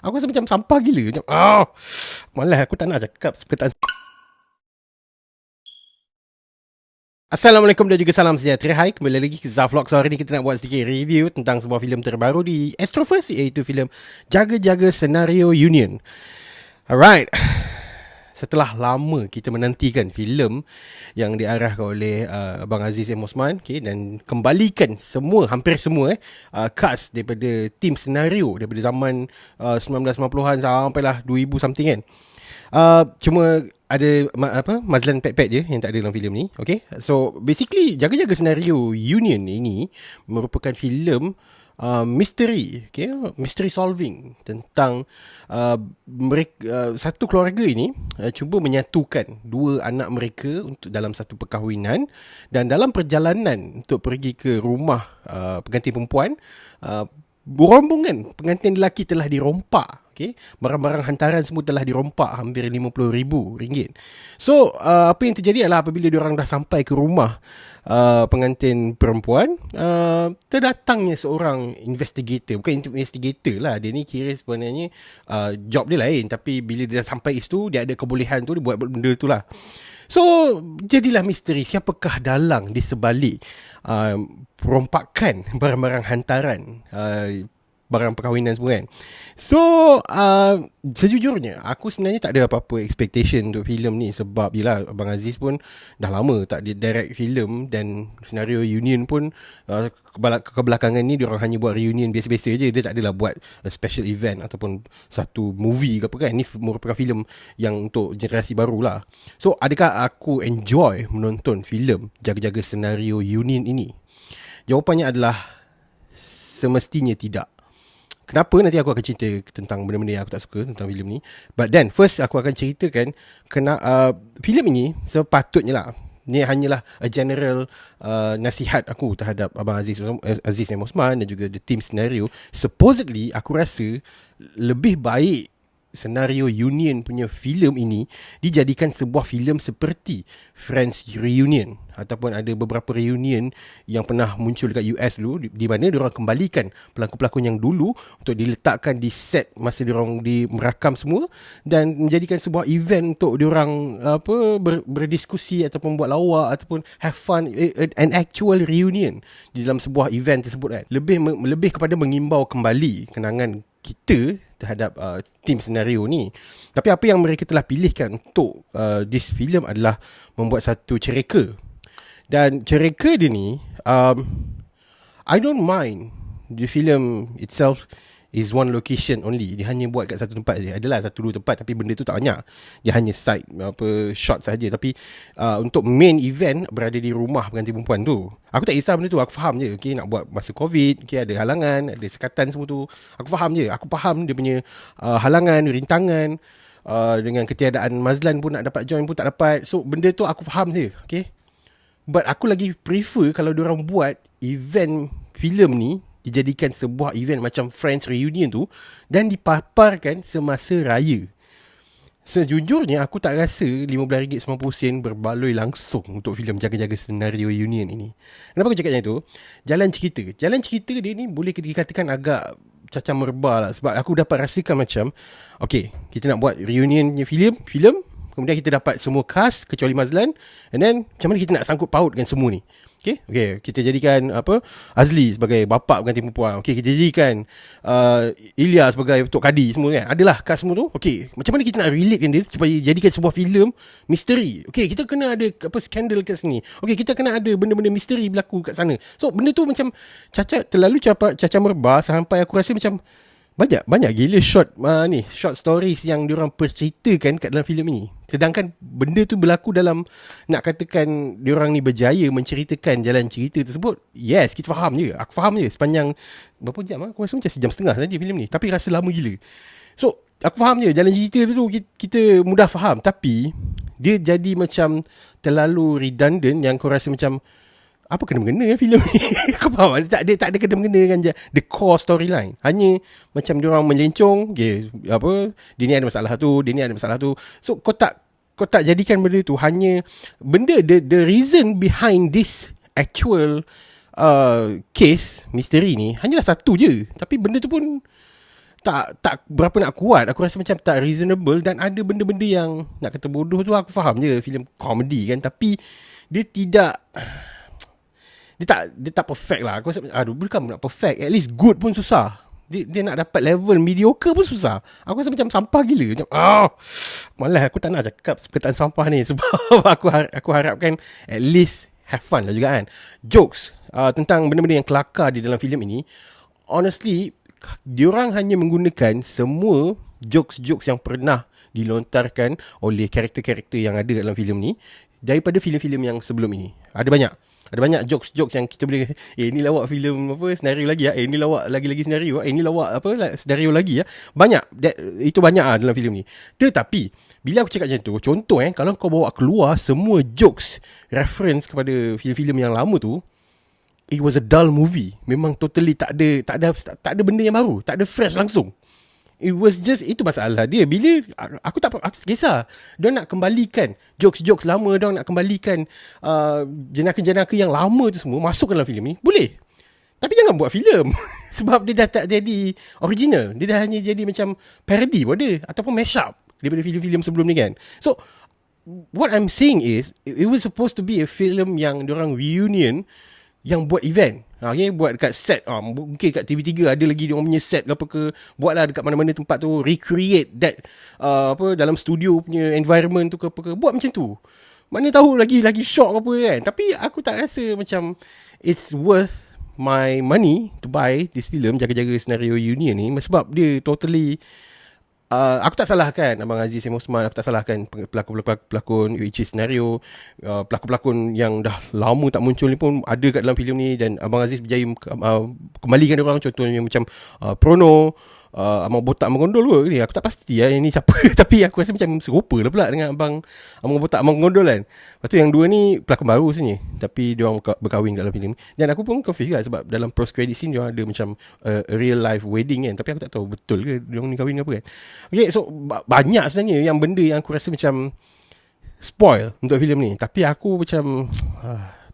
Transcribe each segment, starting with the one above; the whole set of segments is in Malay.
Aku rasa macam sampah gila. Macam, malas aku tak nak cakap perkataan. Assalamualaikum dan juga salam sejahtera. Hai, kembali lagi ke Zaflog. So, hari ni kita nak buat sedikit review tentang sebuah filem terbaru di Astroverse, iaitu filem Jaga-Jaga Senario Union. Alright. Setelah lama kita menantikan filem yang diarahkan oleh Abang Aziz M. Osman, okay, dan kembalikan semua, hampir semua cast daripada tim senario daripada zaman 1990-an sampailah 2000 something kan. Cuma ada Mazlan Pet je yang tak ada dalam filem ni. Okay, so basically Jaga-Jaga Senario Union ini merupakan filem misteri, okay, mystery solving tentang mereka, satu keluarga ini cuba menyatukan dua anak mereka untuk dalam satu perkahwinan, dan dalam perjalanan untuk pergi ke rumah pengantin perempuan, rombongan pengantin lelaki telah dirompak. Okay, barang-barang hantaran semua telah dirompak, hampir RM50,000. So apa yang terjadi adalah apabila diorang dah sampai ke rumah pengantin perempuan, terdatangnya seorang investigator. Bukan investigator lah, dia ni kira sebenarnya job dia lain, tapi bila dia dah sampai situ, dia ada kebolehan tu, dia buat benda tu lah. So jadilah misteri, siapakah dalang di sebalik perompakan barang-barang hantaran, barang perkahwinan semua kan. So sejujurnya aku sebenarnya tak ada apa-apa expectation untuk filem ni, sebab yelah Abang Aziz pun dah lama tak direct filem, dan senario Union pun kebelakangan ni diorang hanya buat reunion biasa-biasa je. Dia tak adalah buat special event ataupun satu movie ke apa kan. Ni merupakan filem yang untuk generasi baru lah. So adakah aku enjoy menonton filem Jaga-Jaga Senario Union ini? Jawapannya adalah semestinya tidak. Kenapa? Nanti aku akan cerita tentang benda-benda yang aku tak suka tentang filem ni. But then first aku akan ceritakan filem ini sepatutnya lah, ni hanyalah a general nasihat aku terhadap Abang Aziz M. Osman dan juga the team scenario. Supposedly aku rasa lebih baik senario Union punya filem ini dijadikan sebuah filem seperti Friends Reunion, ataupun ada beberapa reunion yang pernah muncul dekat US dulu, di mana diorang kembalikan pelakon-pelakon yang dulu untuk diletakkan di set masa diorang merakam semua, dan menjadikan sebuah event untuk diorang berdiskusi ataupun buat lawak ataupun have fun, an actual reunion di dalam sebuah event tersebut kan. Lebih kepada mengimbau kembali kenangan kita terhadap tim senario ni. Tapi apa yang mereka telah pilihkan untuk this film adalah membuat satu cereka. Dan cereka dia ni, I don't mind the film itself is one location only. Dia hanya buat kat satu tempat je. Adalah satu dua tempat, tapi benda tu tak banyak. Dia hanya side shot saja. Tapi untuk main event berada di rumah pengantin perempuan tu. Aku tak kisah benda tu, aku faham je. Okay, nak buat masa COVID, okay, ada halangan, ada sekatan semua tu. Aku faham je. Aku faham dia punya halangan, rintangan. Dengan ketiadaan Mazlan pun nak dapat join pun tak dapat. So benda tu aku faham je. Okay, but aku lagi prefer kalau diorang buat event filem ni dijadikan sebuah event macam Friends Reunion tu, dan dipaparkan semasa raya. Sejujurnya aku tak rasa RM15.90 berbaloi langsung untuk filem Jaga-Jaga Senario Union ini. Kenapa aku cakap macam tu? Jalan cerita dia ni boleh dikatakan agak cacah merbah lah, sebab aku dapat rasakan macam, okay, kita nak buat reunionnya filem, kemudian kita dapat semua cast kecuali Mazlan, and then macam mana kita nak sangkut pautkan semua ni. Okay, kita jadikan Azli sebagai bapa pengantin perempuan. Okay, kita jadikan Ilya sebagai Tok Kadi semua kan. Adalah cast semua tu. Okay, macam mana kita nak relatekan dia supaya jadikan sebuah filem misteri. Okay, kita kena ada skandal kat sini. Okay, kita kena ada benda-benda misteri berlaku kat sana. So benda tu macam terlalu cacat merbah, sampai aku rasa macam banyak gila short stories yang diorang perceritakan kat dalam filem ini. Sedangkan benda tu berlaku dalam, nak katakan diorang ni berjaya menceritakan jalan cerita tersebut. Yes, kita faham je. Aku faham je sepanjang berapa jam? Aku rasa macam sejam setengah saja filem ni, tapi rasa lama gila. So aku faham je jalan cerita tu, kita mudah faham. Tapi dia jadi macam terlalu redundant, yang aku rasa macam apa kena-mengena kan filem ni. Kau faham? Tak ada kena-mengena dengan the core storyline. Hanya macam diorang melencong, okay, dia ni ada masalah tu, dia ni ada masalah tu. So kau tak jadikan benda tu hanya benda, the reason behind this actual case misteri ni hanyalah satu je. Tapi benda tu pun tak berapa nak kuat. Aku rasa macam tak reasonable. Dan ada benda-benda yang nak kata bodoh tu, aku faham je filem komedi kan, tapi dia tidak, dia tak perfect lah. Aku rasa aduh, bukan nak perfect, at least good pun susah. Dia nak dapat level mediocre pun susah. Aku rasa macam sampah gila. Macam malas, aku tak nak cakap perkataan sampah ni. Sebab aku harapkan at least have fun lah juga kan. Jokes tentang benda-benda yang kelakar di dalam filem ini, honestly, diorang hanya menggunakan semua jokes-jokes yang pernah dilontarkan oleh karakter-karakter yang ada dalam filem ni daripada filem-filem yang sebelum ini. Ada banyak jokes-jokes yang kita boleh, ni lawak filem apa, senario lagi ni lawak lagi-lagi senario, ni lawak apa senario lagi Banyak, itu banyak dalam filem ni. Tetapi bila aku cakap macam tu, contoh kalau kau bawa keluar semua jokes reference kepada filem-filem yang lama tu, it was a dull movie. Memang totally tak ada benda yang baru, tak ada fresh langsung. It was just, itu masalah dia. Bila aku kisah dia nak kembalikan jokes-jokes lama, dia nak kembalikan jenaka-jenaka yang lama tu semua masuk dalam filem ni, boleh. Tapi jangan buat filem. Sebab dia dah tak jadi original. Dia dah hanya jadi macam parody pun dia, ataupun mashup daripada filem-filem sebelum ni kan. So what I'm saying is, it was supposed to be a film yang diorang reunion, yang buat event, buat dekat set, mungkin kat TV3 ada lagi diorang punya set ke apa ke, buatlah dekat mana-mana tempat tu, recreate that dalam studio punya environment tu ke apa ke, buat macam tu. Mana tahu lagi shock apa kan. Tapi aku tak rasa macam it's worth my money to buy this film Jaga-Jaga Senario Union ni, sebab dia totally aku tak salahkan Abang Aziz M. Osman, aku tak salahkan pelakon which is senario, pelakon-pelakon yang dah lama tak muncul ni pun ada kat dalam filem ni, dan Abang Aziz berjaya kembalikan dia orang. Contohnya macam Prono, Abang Botak Abang Gondol ke ni, aku tak pasti ini siapa tapi aku rasa macam serupa lah pula dengan Abang Botak Abang Gondol kan. Lepas tu yang dua ni pelakon baru sebenarnya, tapi diorang berkahwin dalam filem ni. Dan aku pun confused lah, sebab dalam post credit scene diorang ada macam a real life wedding kan, tapi aku tak tahu betul ke diorang ni kahwin ke apa kan. Okay, so banyak sebenarnya yang benda yang aku rasa macam spoil untuk filem ni. Tapi aku macam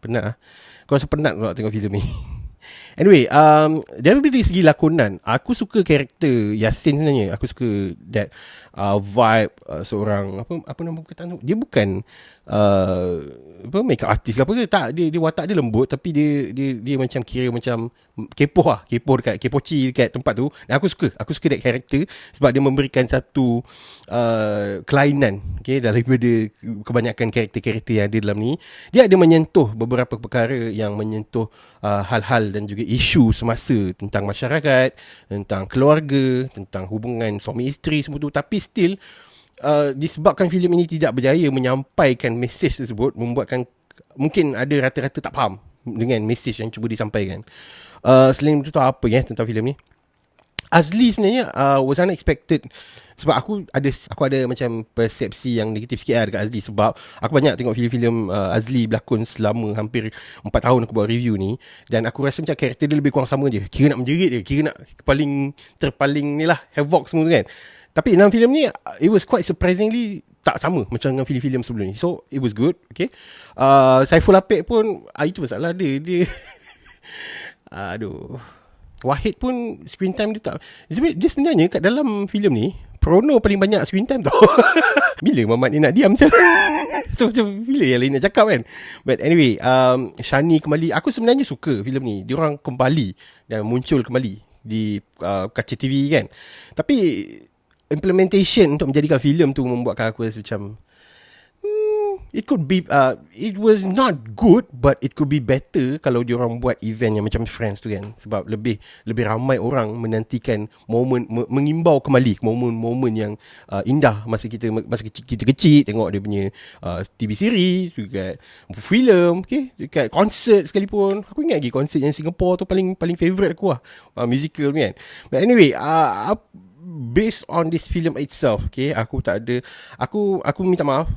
penat lah. Aku rasa penat kalau tengok filem ni. Anyway, dari segi lakonan, aku suka karakter Yasin sebenarnya. Aku suka that vibe seorang apa nama perkataan tu. Dia bukan makeup artist ke apa ke, tak, dia watak dia lembut, tapi dia macam kira macam kepoh dekat kepoci dekat tempat tu. Dan aku suka that karakter sebab dia memberikan satu kelainan, daripada kebanyakan karakter-karakter yang ada dalam ni. Dia ada menyentuh beberapa perkara yang menyentuh hal-hal dan juga isu semasa tentang masyarakat, tentang keluarga, tentang hubungan suami isteri semua tu. Tapi still disebabkan filem ini tidak berjaya menyampaikan mesej tersebut, membuatkan mungkin ada rata-rata tak faham dengan mesej yang cuba disampaikan. Selain itu apa tentang filem ni, Azli sebenarnya was unexpected. Sebab aku ada macam persepsi yang negatif sikit lah dekat Azli. Sebab aku banyak tengok filem-filem Azli berlakon selama hampir 4 tahun aku buat review ni. Dan aku rasa macam karakter dia lebih kurang sama je. Kira nak menjerit je, kira nak terpaling ni lah, havoc semua tu kan. Tapi dalam filem ni, it was quite surprisingly tak sama macam dengan filem-filem sebelum ni. So it was good. Okay, Saiful Apek pun itu masalah dia aduh, Wahid pun screen time dia tak. Dia sebenarnya kat dalam filem ni Prono paling banyak screen time tau. Bila Mamat ni nak diam so macam bila yang lain nak cakap kan. But anyway, Shani kembali. Aku sebenarnya suka filem ni. Diorang kembali dan muncul kembali di kaca TV kan. Tapi implementation untuk menjadikan filem tu membuatkan aku rasa macam it could be it was not good, but it could be better kalau diorang buat event yang macam Friends tu kan. Sebab lebih ramai orang menantikan momen, mengimbau kembali momen-momen yang indah masa kita kecil, tengok dia punya TV series, dekat filem, dekat konsert sekalipun. Aku ingat lagi konsert yang Singapore tu paling favourite aku lah, musical kan. But anyway, based on this film itself, aku tak ada, aku minta maaf,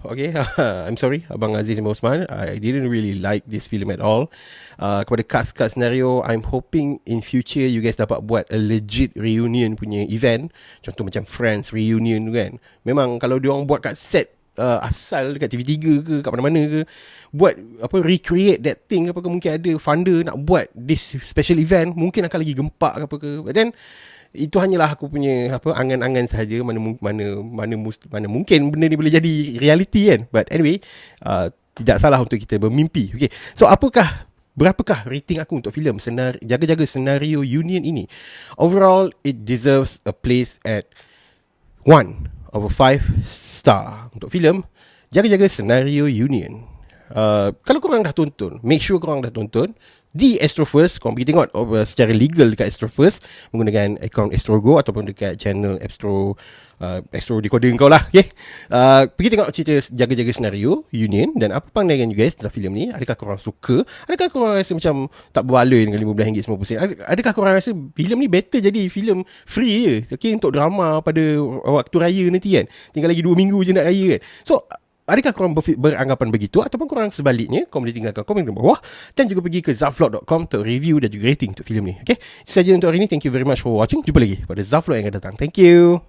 I'm sorry Abang Aziz M. Osman, I didn't really like this film at all. Kepada cast senario, I'm hoping in future you guys dapat buat a legit reunion punya event, contoh macam Friends reunion tu kan. Memang kalau diorang buat kat set asal dekat TV3 ke kat mana-mana ke, buat recreate that thing apa ke, mungkin ada funder nak buat this special event, mungkin akan lagi gempak ke apa ke. But then itu hanyalah aku punya angan-angan sahaja, mana mungkin benda ni boleh jadi reality kan. But anyway, tidak salah untuk kita bermimpi. Okay, so berapakah rating aku untuk filem Jaga-Jaga Senario Union ini? Overall, it deserves a place at 1/5 star untuk filem Jaga-Jaga Senario Union. Kalau korang dah tonton, make sure korang dah tonton di Astrofirst. Korang pergi tengok secara legal dekat Astrofirst menggunakan akaun Astrogo ataupun dekat channel Astro Decoder kau lah. Okay, pergi tengok cerita Jaga-Jaga Senario Union. Dan apa pandangan you guys tentang filem ni? Adakah korang suka? Adakah korang rasa macam tak berbaloi dengan RM15.90? Adakah korang rasa filem ni better jadi filem free je, okay, untuk drama pada waktu raya nanti kan? Tinggal lagi 2 minggu je nak raya kan? So adakah korang beranggapan begitu, ataupun korang sebaliknya? Korang boleh tinggalkan komen di bawah dan juga pergi ke Zafvlog.com untuk review dan juga rating untuk filem ni. Okay, itu saja untuk hari ni. Thank you very much for watching. Jumpa lagi pada Zafvlog yang akan datang. Thank you.